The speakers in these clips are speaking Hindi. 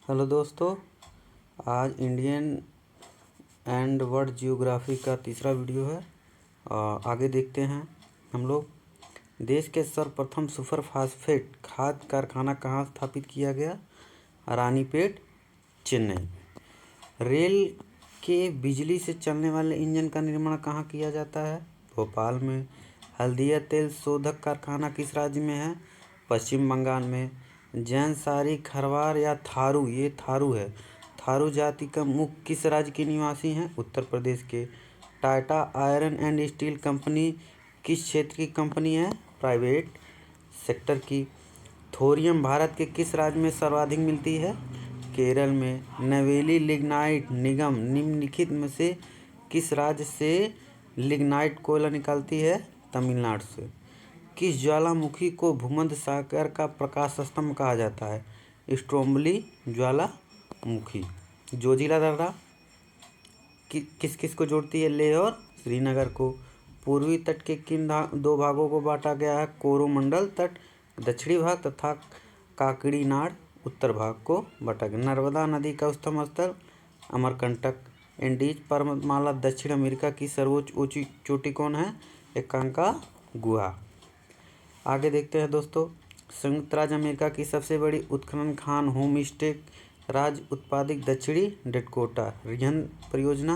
हेलो दोस्तों, आज इंडियन एंड वर्ल्ड जियोग्राफी का तीसरा वीडियो है। आगे देखते हैं हम लोग। देश के सर्वप्रथम सुपर फास्फेट खाद कारखाना कहाँ स्थापित किया गया? रानीपेट, चेन्नई। रेल के बिजली से चलने वाले इंजन का निर्माण कहाँ किया जाता है? भोपाल में। हल्दिया तेल शोधक कारखाना किस राज्य में है? पश्चिम बंगाल में। जैनसारी खरवार या थारू, ये थारू है, थारू जाति का मुख किस राज्य के निवासी हैं? उत्तर प्रदेश के। Tata iron and steel company किस क्षेत्र की कंपनी है? प्राइवेट सेक्टर की। थोरियम भारत के किस राज्य में सर्वाधिक मिलती है? केरल में। नवेली लिग्नाइट निगम निम्नलिखित में से किस राज्य से लिग्नाइट कोयला निकालती है? तमिलनाडु से। किस ज्वालामुखी को भूमध्य सागर का प्रकाश स्तंभ कहा जाता है? स्ट्रोम्बली ज्वालामुखी। जोजिला दर्रा किस किस को जोड़ती है? लेह और श्रीनगर को। पूर्वी तट के किन दो भागों को बांटा गया है? कोरोमंडल तट दक्षिणी भाग तथा काकड़ीनाड़ उत्तर भाग को बांटा गया। नर्मदा नदी का उद्गम स्थल अमरकंटक। एंडीज पर्वतमाला दक्षिण अमेरिका की सर्वोच्च ऊंची चोटी कौन है? एकांकागुआ। आगे देखते हैं दोस्तों। संयुक्त राज्य अमेरिका की सबसे बड़ी उत्खनन खान होमस्टे राज्य उत्पादित दक्षिणी डकोटा रिहन परियोजना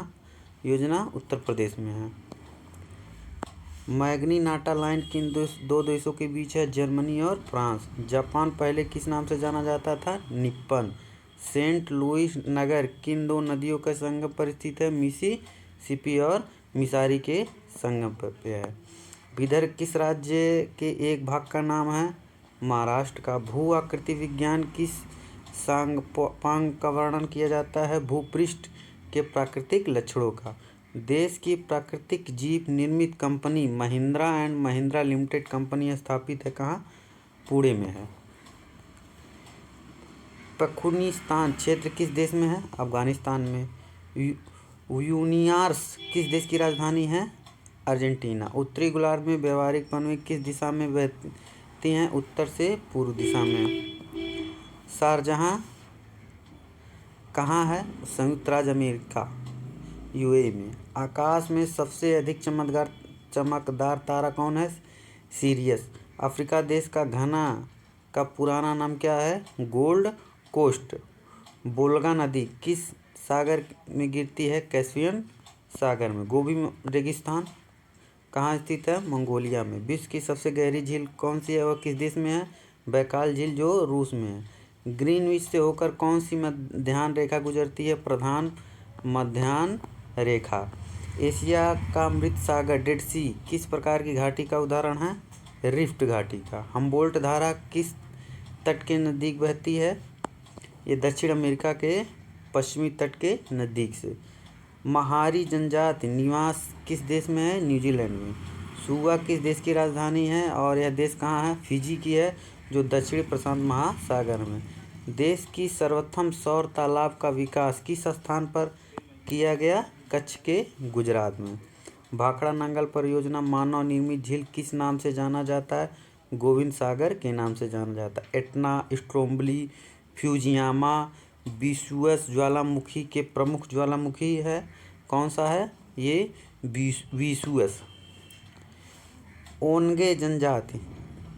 योजना उत्तर प्रदेश में है। मैग्नीनाटा लाइन किन दो देशों के बीच है? जर्मनी और फ्रांस। जापान पहले किस नाम से जाना जाता था? निप्पन। सेंट लुइस नगर किन दो नदियों के संगम पर स्थित है? मिसिसिपी और मिसारी के संगम पर है। विदर्भ किस राज्य के एक भाग का नाम है? महाराष्ट्र का। भू आकृति विज्ञान किस सांगपांग का वर्णन किया जाता है? भूपृष्ठ के प्राकृतिक लक्षणों का। देश की प्राकृतिक जीव निर्मित company Mahindra and Mahindra limited company स्थापित है कहाँ? पुणे में है। पख्तूनिस्तान क्षेत्र किस देश में है? अफगानिस्तान में। ब्यूनस किस देश की राजधानी है? अर्जेंटीना। उत्तरी गोलार्ध में व्यावहारिक पनडुब्बी किस दिशा में बहती हैं? उत्तर से पूर्व दिशा में। शारजाह कहाँ है? संयुक्त राज्य अमेरिका यूएई में। आकाश में सबसे अधिक चमकदार तारा कौन है? सीरियस। अफ्रीका देश का घना का पुराना नाम क्या है? Gold coast. वोल्गा नदी किस सागर में गिरती है? कैस्पियन सागर में। गोबी रेगिस्तान कहाँ स्थित है? मंगोलिया में। विश्व की सबसे गहरी झील कौन सी है? वह किस देश में है? बैकाल झील जो रूस में है। ग्रीनविच से होकर कौन सी मध्याह्न रेखा गुजरती है? प्रधान मध्याह्न रेखा। एशिया का मृत सागर डेड सी किस प्रकार की घाटी का उदाहरण है? रिफ्ट घाटी का। हम्बोल्ट धारा किस तट के नज़दीक बहती है? ये दक्षिण अमेरिका के पश्चिमी तट के नज़दीक से। महारी जनजाति निवास किस देश में है? न्यूजीलैंड में। सुवा किस देश की राजधानी है और यह देश कहाँ है? फिजी की है जो दक्षिणी प्रशांत महासागर में। देश की सर्वोत्तम सौर तालाब का विकास किस स्थान पर किया गया? कच्छ के गुजरात में। भाखड़ा नंगल परियोजना मानव निर्मित झील किस नाम से जाना जाता है? गोविंद सागर के नाम से जाना जाता है। एटना, स्ट्रोम्बली, फ्यूजियामा विसुअस ज्वालामुखी के प्रमुख ज्वालामुखी है। कौन सा है? ये विसुअस। ओंगे जनजाति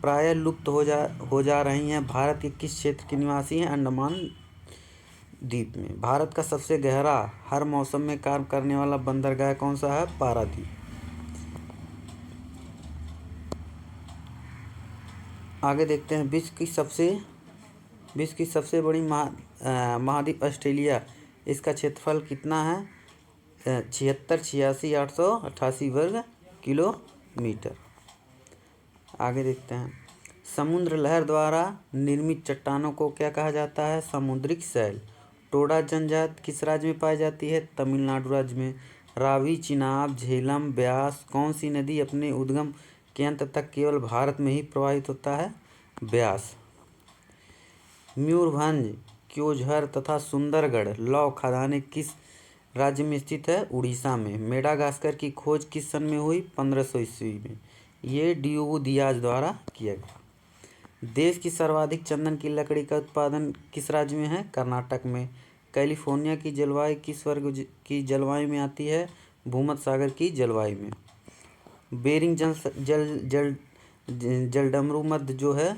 प्रायः लुप्त हो जा रही हैं। भारत के किस क्षेत्र के निवासी हैं? अंडमान द्वीप में। भारत का सबसे गहरा हर मौसम में काम करने वाला बंदरगाह कौन सा है? पारादीप। आगे देखते हैं। विश्व की सबसे बड़ी महाद्वीप ऑस्ट्रेलिया, इसका क्षेत्रफल कितना है? 76,86,888 वर्ग किलोमीटर। आगे देखते हैं। समुद्र लहर द्वारा निर्मित चट्टानों को क्या कहा जाता है? समुद्रिक शैल। टोडा जनजाति किस राज्य में पाई जाती है? तमिलनाडु राज्य में। रावी, चिनाब, झेलम, ब्यास कौन सी नदी अपने उद्गम के अंत तक केवल भारत में ही प्रवाहित होता है? ब्यास। मयूरभंज, क्योंझर तथा सुंदरगढ़ लौह खदानें किस राज्य में स्थित है? उड़ीसा में। मेडागास्कर की खोज किस सन में हुई? 1500 ईस्वी में। ये डियोगो दियाज द्वारा किया गया। देश की सर्वाधिक चंदन की लकड़ी का उत्पादन किस राज्य में है? कर्नाटक में। कैलिफोर्निया की जलवायु किस वर्ग की जलवायु में आती है? भूमध्य सागर की जलवायु में। बेरिंग जलडमरू मध्य जो है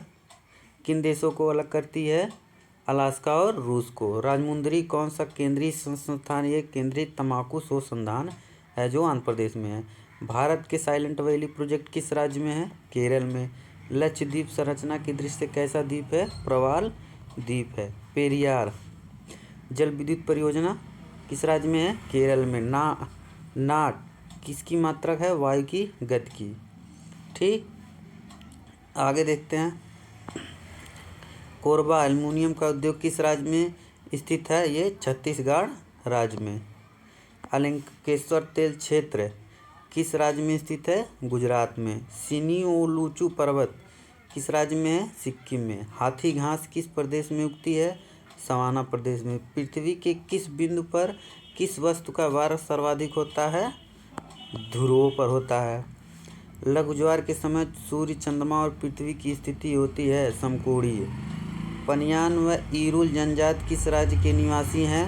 किन देशों को अलग करती है? अलास्का और रूस को। राजमुंदरी कौन सा केंद्रीय संस्थान? ये केंद्रीय तंबाकू शोध संस्थान है जो आंध्र प्रदेश में है। भारत के साइलेंट वैली प्रोजेक्ट किस राज्य में है? केरल में। लक्षद्वीप संरचना की दृष्टि से कैसा द्वीप है? प्रवाल द्वीप है। पेरियार जल विद्युत परियोजना किस राज्य में है? केरल में। नाट किसकी मात्रक है? वायु की गति की। ठीक, आगे देखते हैं। कोरबा एल्युमिनियम का उद्योग किस राज्य में स्थित है? ये छत्तीसगढ़ राज्य में। अलंकेश्वर तेल क्षेत्र किस राज्य में स्थित है? गुजरात में। सिनिओलूचू पर्वत किस राज्य में है? सिक्किम में। हाथी घास किस प्रदेश में उगती है? सवाना प्रदेश में। पृथ्वी के किस बिंदु पर किस वस्तु का भार सर्वाधिक होता है? ध्रुवों पर होता है। लघु ज्वार के समय सूर्य, चंद्रमा और पृथ्वी की स्थिति होती है समकोणीय। पनियान व ईरुल जनजाति किस राज्य के निवासी हैं?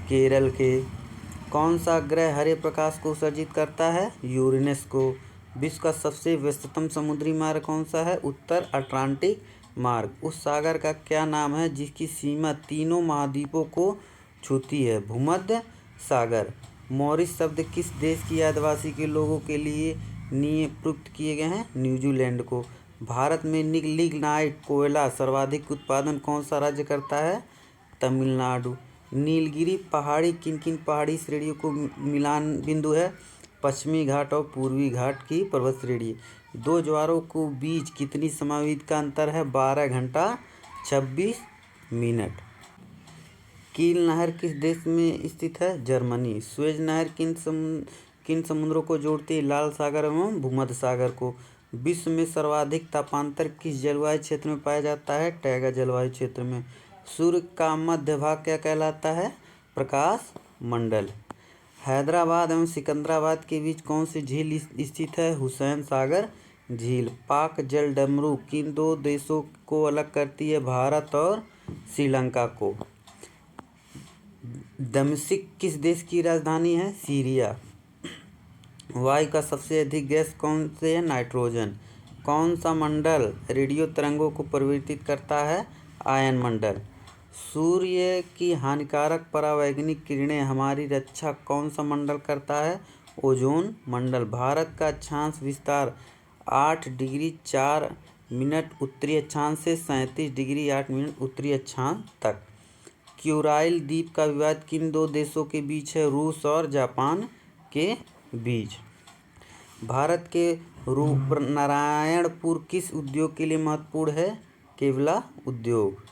केरल के। कौन सा ग्रह हरे प्रकाश को उत्सर्जित करता है? यूरेनस को। विश्व का सबसे व्यस्ततम समुद्री मार्ग कौन सा है? उत्तर अटलांटिक मार्ग। उस सागर का क्या नाम है जिसकी सीमा तीनों महाद्वीपों को छूती है? भूमध्य सागर। मॉरिस शब्द किस देश की आदिवासी के लोगों के लिए प्रयुक्त किए गए हैं? न्यूजीलैंड को। भारत में लिग्नाइट कोयला सर्वाधिक उत्पादन कौन सा राज्य करता है? तमिलनाडु। नीलगिरी पहाड़ी किन किन पहाड़ी श्रेणियों को मिलान बिंदु है? पश्चिमी घाट और पूर्वी घाट की पर्वत श्रेणी। दो ज्वारों को बीच कितनी समावधि का अंतर है? 12 घंटा 26 मिनट। कील नहर किस देश में स्थित है? जर्मनी। स्वेज नहर किन समुद्रों को जोड़ती है? लाल सागर एवं भूमध्य सागर को। विश्व में सर्वाधिक तापांतर किस जलवायु क्षेत्र में पाया जाता है? टैगा जलवायु क्षेत्र में। सूर्य का मध्य भाग क्या कहलाता है? प्रकाश मंडल। हैदराबाद एवं सिकंदराबाद के बीच कौन सी झील स्थित है? हुसैन सागर झील। पाक जलडमरू किन दो देशों को अलग करती है? भारत और श्रीलंका को। दमिश्क किस देश की राजधानी है? सीरिया। वायु का सबसे अधिक गैस कौन से है? नाइट्रोजन। कौन सा मंडल रेडियो तरंगों को परिवर्तित करता है? आयन मंडल। सूर्य की हानिकारक परावैंगनिक किरणें हमारी रक्षा कौन सा मंडल करता है? ओजोन मंडल। भारत का अक्षांश विस्तार 8 डिग्री 4 मिनट उत्तरी अक्षांश से 37 डिग्री 8 मिनट उत्तरी अक्षांश तक। क्यूराइल द्वीप का विवाद किन दो देशों के बीच है? रूस और जापान के बीच। भारत के रूपनारायणपुर किस उद्योग के लिए महत्वपूर्ण है? केवला उद्योग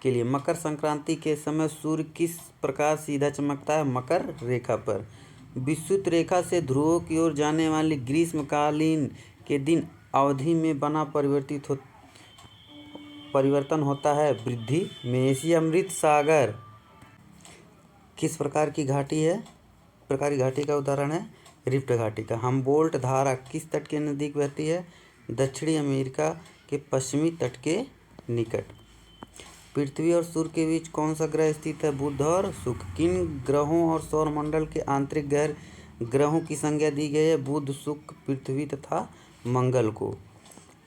के लिए। मकर संक्रांति के समय सूर्य किस प्रकार सीधा चमकता है? मकर रेखा पर। विषुवत रेखा से ध्रुवों की ओर जाने वाली ग्रीष्मकालीन के दिन अवधि में बना परिवर्तन होता है वृद्धि में। एशिया अमृत सागर किस प्रकार की घाटी है? प्रकार की घाटी का उदाहरण है रिफ्ट घाटी का। हम्बोल्ट धारा किस तट के नजदीक बहती है? दक्षिणी अमेरिका के पश्चिमी तट के निकट। पृथ्वी और सूर्य के बीच कौन सा ग्रह स्थित है? बुध और शुक्र। किन ग्रहों और सौरमंडल के आंतरिक ग्रहों की संज्ञा दी गई है? बुध, शुक्र, पृथ्वी तथा मंगल को।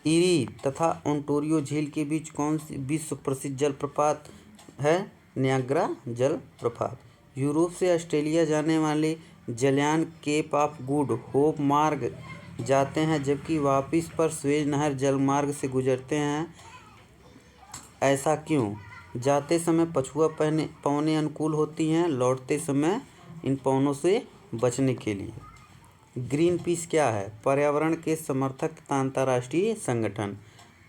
इरी तथा ओंटारियो झील के बीच कौन सी विश्व प्रसिद्ध जलप्रपात है? नियाग्रा जलप्रपात। यूरोप से ऑस्ट्रेलिया जाने वाले जलयान केप ऑफ गुड होप मार्ग जाते हैं जबकि वापस पर स्वेज नहर जलमार्ग से गुजरते हैं, ऐसा क्यों? जाते समय पछुआ पवनें अनुकूल होती हैं, लौटते समय इन पवनों से बचने के लिए। ग्रीन पीस क्या है? पर्यावरण के समर्थक तथा अंतर्राष्ट्रीय संगठन।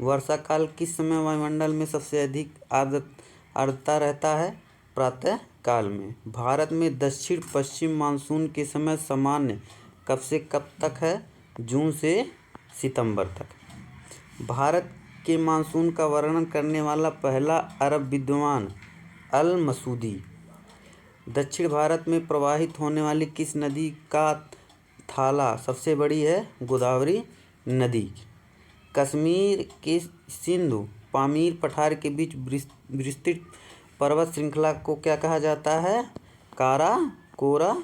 वर्षा काल किस समय वायुमंडल में सबसे अधिक आर्द्रता रहता है? प्रातः काल में। भारत में दक्षिण पश्चिम मानसून के समय सामान्य कब से कब तक है? जून से सितंबर तक। भारत के मानसून का वर्णन करने वाला पहला अरब विद्वान अल मसूदी। दक्षिण भारत में प्रवाहित होने वाली किस नदी का थाला सबसे बड़ी है? गोदावरी नदी। कश्मीर के सिंधु पामीर पठार के बीच विस्तृत पर्वत श्रृंखला को क्या कहा जाता है? काराकोरम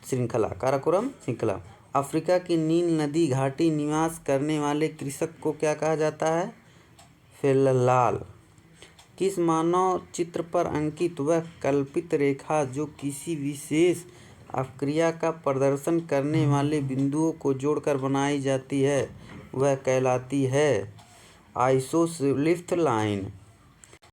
श्रृंखला। अफ्रीका की नील नदी घाटी निवास करने वाले कृषक को क्या कहा जाता है? फेल्लाल। किस मानव चित्र पर अंकित वह कल्पित रेखा जो किसी विशेष अभिक्रिया का प्रदर्शन करने वाले बिंदुओं को जोड़कर बनाई जाती है वह कहलाती है आइसोसेलिस लाइन।